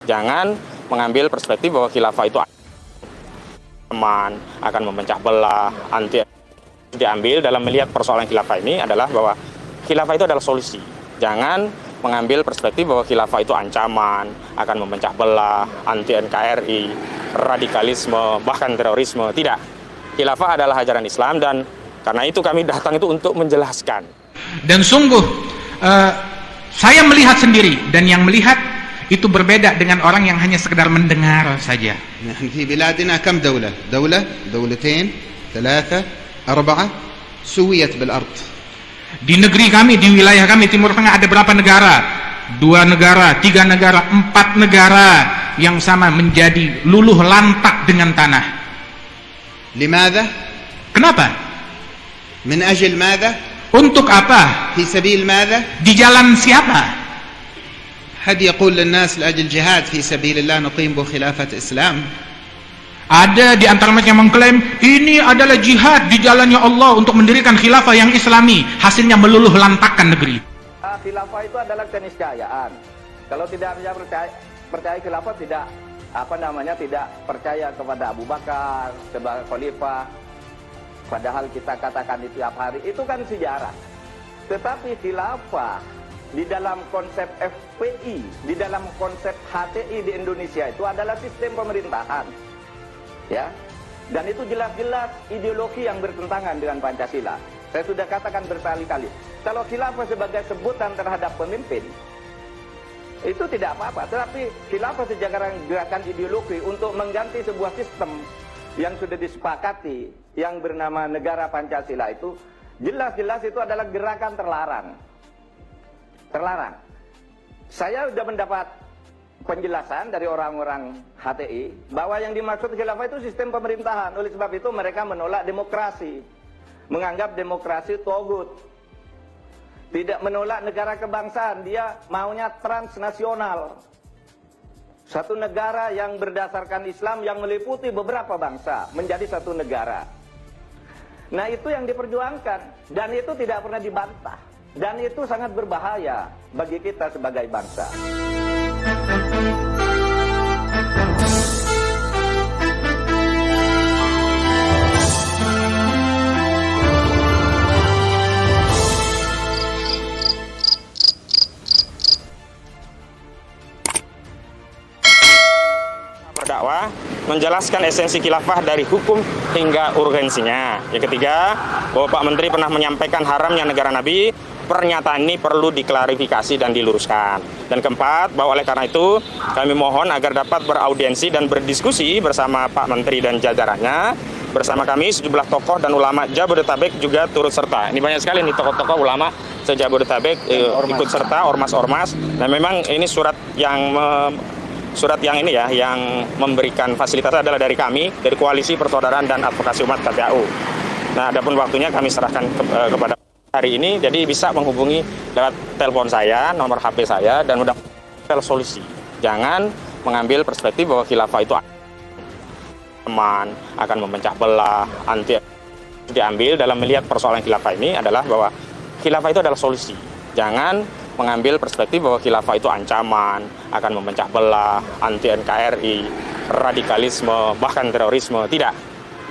Jangan mengambil perspektif bahwa khilafah itu aman, akan memecah belah, anti. Diambil dalam melihat persoalan khilafah ini adalah bahwa khilafah itu adalah solusi. Jangan mengambil perspektif bahwa khilafah itu ancaman, akan memecah belah, anti NKRI, radikalisme, bahkan terorisme. Tidak. Khilafah adalah ajaran Islam dan karena itu kami datang itu untuk menjelaskan. Dan sungguh saya melihat sendiri dan yang melihat itu berbeda dengan orang yang hanya sekedar mendengar saja. نحن في بلادنا كم دولة؟ دولتين، ثلاثة، أربعة، سويت بالأرض. Di negeri kami, di wilayah kami Timur Tengah ada berapa negara? 2 negara, 3 negara, 4 negara yang sama menjadi luluh lantak dengan tanah. لماذا؟ Kenapa? من أجل ماذا؟ Untuk apa? في سبيل ماذا؟ Di jalan siapa? حد يقول للناس لأجل جهاد في سبيل الله نقيم بخلافة إسلام. Ada di antara mereka yang mengklaim ini adalah jihad di jalannya Allah untuk mendirikan khilafah yang islami, hasilnya meluluh lantakkan negeri. Khilafah itu adalah keniscayaan. Kalau tidak percaya khilafah, tidak tidak percaya kepada Abu Bakar sebagai khalifah. Padahal kita katakan itu tiap hari, itu kan sejarah. Tetapi khilafah di dalam konsep FPI, di dalam konsep HTI di Indonesia itu adalah sistem pemerintahan. Ya. Dan itu jelas-jelas ideologi yang bertentangan dengan Pancasila. Saya sudah katakan berkali-kali, kalau khilafah sebagai sebutan terhadap pemimpin itu tidak apa-apa, tetapi khilafah sebagai gerakan ideologi untuk mengganti sebuah sistem yang sudah disepakati yang bernama negara Pancasila itu jelas-jelas itu adalah gerakan terlarang. Terlarang. Saya sudah mendapat penjelasan dari orang-orang HTI bahwa yang dimaksud khilafah itu sistem pemerintahan. Oleh sebab itu mereka menolak demokrasi, menganggap demokrasi togut, tidak menolak negara kebangsaan, dia maunya transnasional, satu negara yang berdasarkan Islam yang meliputi beberapa bangsa menjadi satu negara. Nah itu yang diperjuangkan dan itu tidak pernah dibantah dan itu sangat berbahaya bagi kita sebagai bangsa. Berdakwah, menjelaskan esensi khilafah dari hukum hingga urgensinya. Yang ketiga, bahwa Pak Menteri pernah menyampaikan haramnya negara Nabi. Pernyataan ini perlu diklarifikasi dan diluruskan. Dan keempat, bahwa oleh karena itu kami mohon agar dapat beraudiensi dan berdiskusi bersama Pak Menteri dan jajarannya. Bersama kami sejumlah tokoh dan ulama Jabodetabek juga turut serta. Ini banyak sekali nih tokoh-tokoh ulama se-Jabodetabek ikut serta, ormas-ormas. Dan memang ini surat yang ini ya, yang memberikan fasilitas adalah dari kami, dari Koalisi Persaudaraan dan Advokasi Umat KPAU. Nah, adapun waktunya kami serahkan kepada hari ini, jadi bisa menghubungi lewat telepon saya, nomor HP saya, dan udah solusi. Jangan mengambil perspektif bahwa khilafah itu aman, akan memecah belah, anti. Diambil dalam melihat persoalan khilafah ini adalah bahwa khilafah itu adalah solusi. Jangan mengambil perspektif bahwa khilafah itu ancaman, akan memecah belah, anti NKRI, radikalisme, bahkan terorisme. Tidak.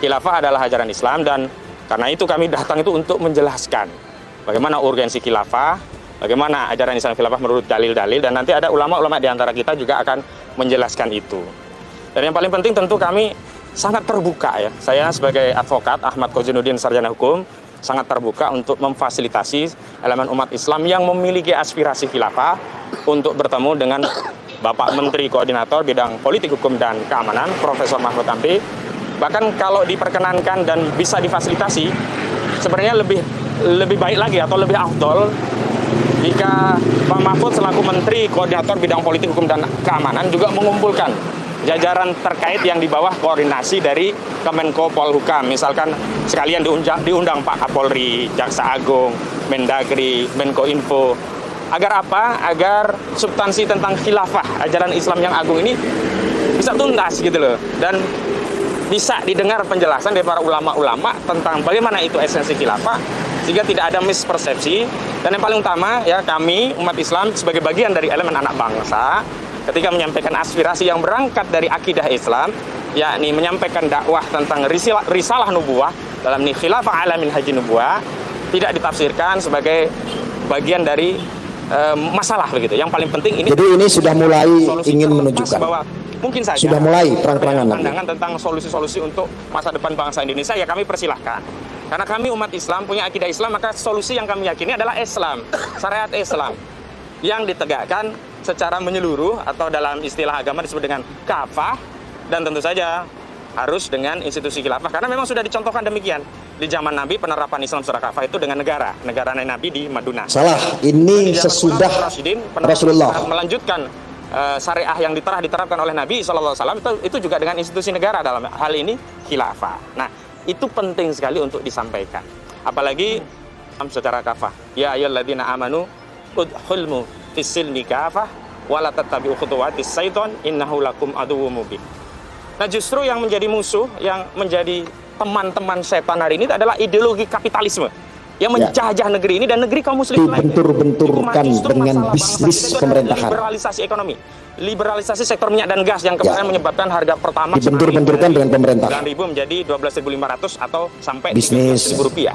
Khilafah adalah ajaran Islam dan karena itu kami datang itu untuk menjelaskan bagaimana urgensi khilafah, bagaimana ajaran Islam khilafah menurut dalil-dalil, dan nanti ada ulama-ulama di antara kita juga akan menjelaskan itu. Dan yang paling penting tentu kami sangat terbuka ya. Saya sebagai advokat Ahmad Kozinuddin Sarjana Hukum sangat terbuka untuk memfasilitasi elemen umat Islam yang memiliki aspirasi khilafah untuk bertemu dengan Bapak Menteri Koordinator Bidang Politik Hukum dan Keamanan Profesor Mahfud MD. Bahkan kalau diperkenankan dan bisa difasilitasi, sebenarnya lebih baik lagi atau lebih afdol jika Pak Mahfud selaku Menteri Koordinator Bidang Politik Hukum dan Keamanan juga mengumpulkan jajaran terkait yang di bawah koordinasi dari Kemenko Polhukam. Misalkan sekalian diundang Pak Kapolri, Jaksa Agung, Mendagri, Menko Info. Agar apa? Agar substansi tentang khilafah, ajaran Islam yang agung ini bisa tuntas gitu loh. Dan bisa didengar penjelasan dari para ulama-ulama tentang bagaimana itu esensi khilafah, sehingga tidak ada mispersepsi. Dan yang paling utama ya, kami umat Islam sebagai bagian dari elemen anak bangsa ketika menyampaikan aspirasi yang berangkat dari akidah Islam, yakni menyampaikan dakwah tentang risalah nubuwah dalam khilafah ala minhajin nubuwah, tidak ditafsirkan sebagai bagian dari masalah begitu. Yang paling penting ini. Jadi ini sudah mulai ingin menunjukkan bahwa mungkin saja sudah mulai perang-perangan lagi. Pandangan tentang solusi-solusi untuk masa depan bangsa Indonesia, ya kami persilahkan. Karena kami umat Islam punya akidah Islam, maka solusi yang kami yakini adalah Islam, syariat Islam yang ditegakkan secara menyeluruh atau dalam istilah agama disebut dengan kafah, dan tentu saja harus dengan institusi khilafah karena memang sudah dicontohkan demikian. Di zaman Nabi penerapan Islam secara kafah itu dengan negara Nabi di Madinah. Salah, ini sesudah Rasulullah melanjutkan syariah yang diterapkan oleh Nabi SAW itu juga dengan institusi negara, dalam hal ini khilafah. Nah, itu penting sekali untuk disampaikan. Apalagi secara kafah. Ya ayyuhalladzina amanu udkhulmu fis-silmi kafah wa la tattabi'u khutuwatis syaiton innahu lakum aduwwum mubin. Nah, justru yang menjadi musuh, yang menjadi teman-teman setan hari ini adalah ideologi kapitalisme yang menjajah negeri ini dan negeri kaum muslim lainnya. Dibentur-benturkan dengan bisnis pemerintahan. Liberalisasi ekonomi, liberalisasi sektor minyak dan gas yang kemarin menyebabkan harga pertama dibentur-benturkan dengan pemerintah. 9.000 menjadi 12.500 atau sampai bisnis Rp15.000.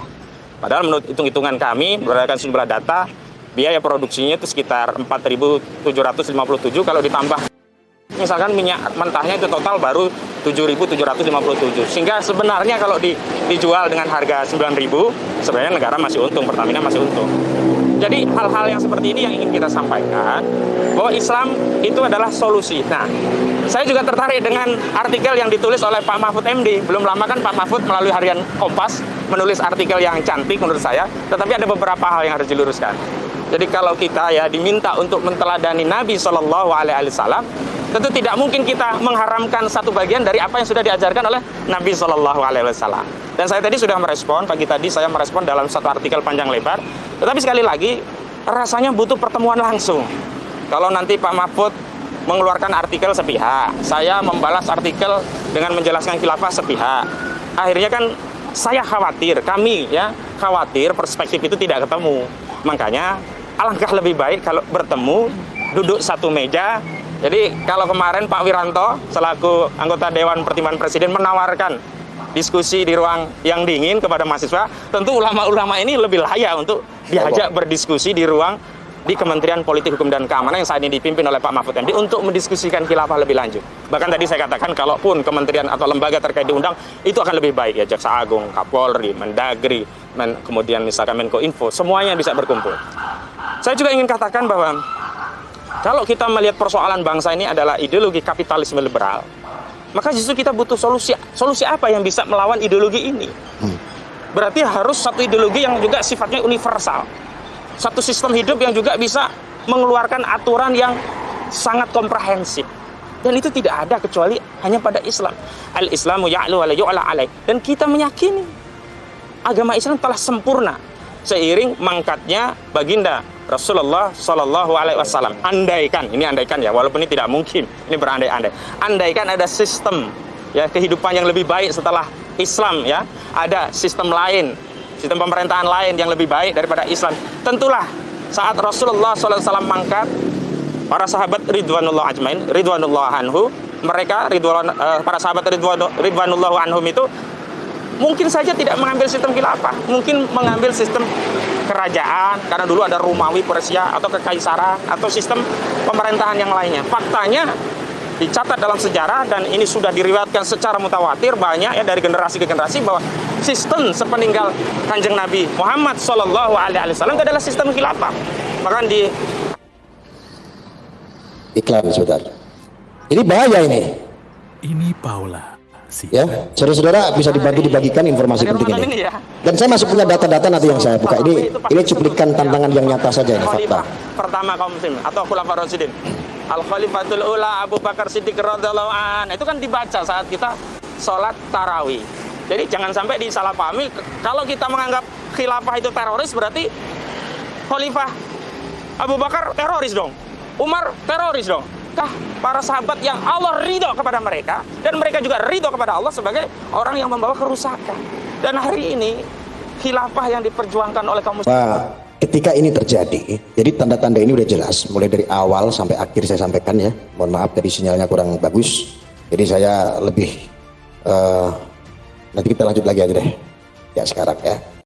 Padahal menurut hitung-hitungan kami berdasarkan sejumlah data, biaya produksinya itu sekitar 4.757 kalau ditambah misalkan minyak mentahnya itu total baru 7.757. Sehingga sebenarnya kalau dijual dengan harga 9.000, sebenarnya negara masih untung, Pertamina masih untung. Jadi hal-hal yang seperti ini yang ingin kita sampaikan, bahwa Islam itu adalah solusi. Nah, saya juga tertarik dengan artikel yang ditulis oleh Pak Mahfud MD. Belum lama kan Pak Mahfud melalui harian Kompas menulis artikel yang cantik menurut saya, tetapi ada beberapa hal yang harus diluruskan. Jadi kalau kita ya diminta untuk menteladani Nabi SAW, tentu tidak mungkin kita mengharamkan satu bagian dari apa yang sudah diajarkan oleh Nabi SAW. Dan saya tadi sudah merespon, pagi tadi saya merespon dalam satu artikel panjang lebar. Tetapi sekali lagi, rasanya butuh pertemuan langsung. Kalau nanti Pak Mahfud mengeluarkan artikel sepihak, saya membalas artikel dengan menjelaskan khilafah sepihak. Akhirnya kan saya khawatir, kami ya khawatir perspektif itu tidak ketemu. Makanya alangkah lebih baik kalau bertemu, duduk satu meja. Jadi kalau kemarin Pak Wiranto selaku anggota Dewan Pertimbangan Presiden menawarkan diskusi di ruang yang dingin kepada mahasiswa, tentu ulama-ulama ini lebih layak untuk diajak berdiskusi di ruang di Kementerian Politik Hukum dan Keamanan yang saat ini dipimpin oleh Pak Mahfud MD untuk mendiskusikan khilafah lebih lanjut. Bahkan tadi saya katakan kalaupun kementerian atau lembaga terkait diundang, itu akan lebih baik ya, Jaksa Agung, Kapolri, Mendagri, kemudian misalkan Menko Info, semuanya bisa berkumpul. Saya juga ingin katakan bahwa kalau kita melihat persoalan bangsa ini adalah ideologi kapitalisme liberal, maka justru kita butuh solusi apa yang bisa melawan ideologi ini. Berarti harus satu ideologi yang juga sifatnya universal, satu sistem hidup yang juga bisa mengeluarkan aturan yang sangat komprehensif. Dan itu tidak ada kecuali hanya pada Islam. Al-Islamu ya'lu wa la yu'la alaih. Dan kita meyakini agama Islam telah sempurna seiring mangkatnya baginda Rasulullah Shallallahu Alaihi Wasallam. Andaikan, ini andaikan ya, walaupun ini tidak mungkin, ini berandai-andai. Andaikan ada sistem ya kehidupan yang lebih baik setelah Islam ya, ada sistem lain, sistem pemerintahan lain yang lebih baik daripada Islam. Tentulah saat Rasulullah Shallallahu Alaihi Wasallam mangkat, para sahabat ridwanullah ajmain, ridwanullah anhu, mereka para sahabat ridwanullah anhum itu mungkin saja tidak mengambil sistem khilafah, mungkin mengambil sistem kerajaan, karena dulu ada Romawi, Persia, atau kekaisaran, atau sistem pemerintahan yang lainnya. Faktanya dicatat dalam sejarah dan ini sudah diriwayatkan secara mutawatir banyak ya dari generasi ke generasi bahwa sistem sepeninggal Kanjeng Nabi Muhammad Shallallahu Alaihi Wasallam adalah sistem khilafah. Bahkan di iklan sebentar. Ini bahaya ini. Ini Paula. Ya, saudara-saudara bisa dibagikan informasi penting ini. Dan saya masih punya data-data nanti yang saya buka. Ini cuplikan tantangan yang nyata saja ini, fakta. Pertama kaum muslim atau Khulafaur Rasyidin. Al-Khalifatul Ula Abu Bakar Siddiq radhiyallahu anhu. Itu kan dibaca saat kita sholat tarawih. Jadi jangan sampai disalahpahami kalau kita menganggap khilafah itu teroris berarti Khalifah Abu Bakar teroris dong. Umar teroris dong. Para sahabat yang Allah ridho kepada mereka dan mereka juga ridho kepada Allah sebagai orang yang membawa kerusakan. Dan hari ini khilafah yang diperjuangkan oleh kaum muslimin. Nah, ketika ini terjadi, jadi tanda-tanda ini udah jelas, mulai dari awal sampai akhir saya sampaikan ya. Mohon maaf tadi sinyalnya kurang bagus, jadi saya lebih nanti kita lanjut lagi aja deh ya sekarang ya.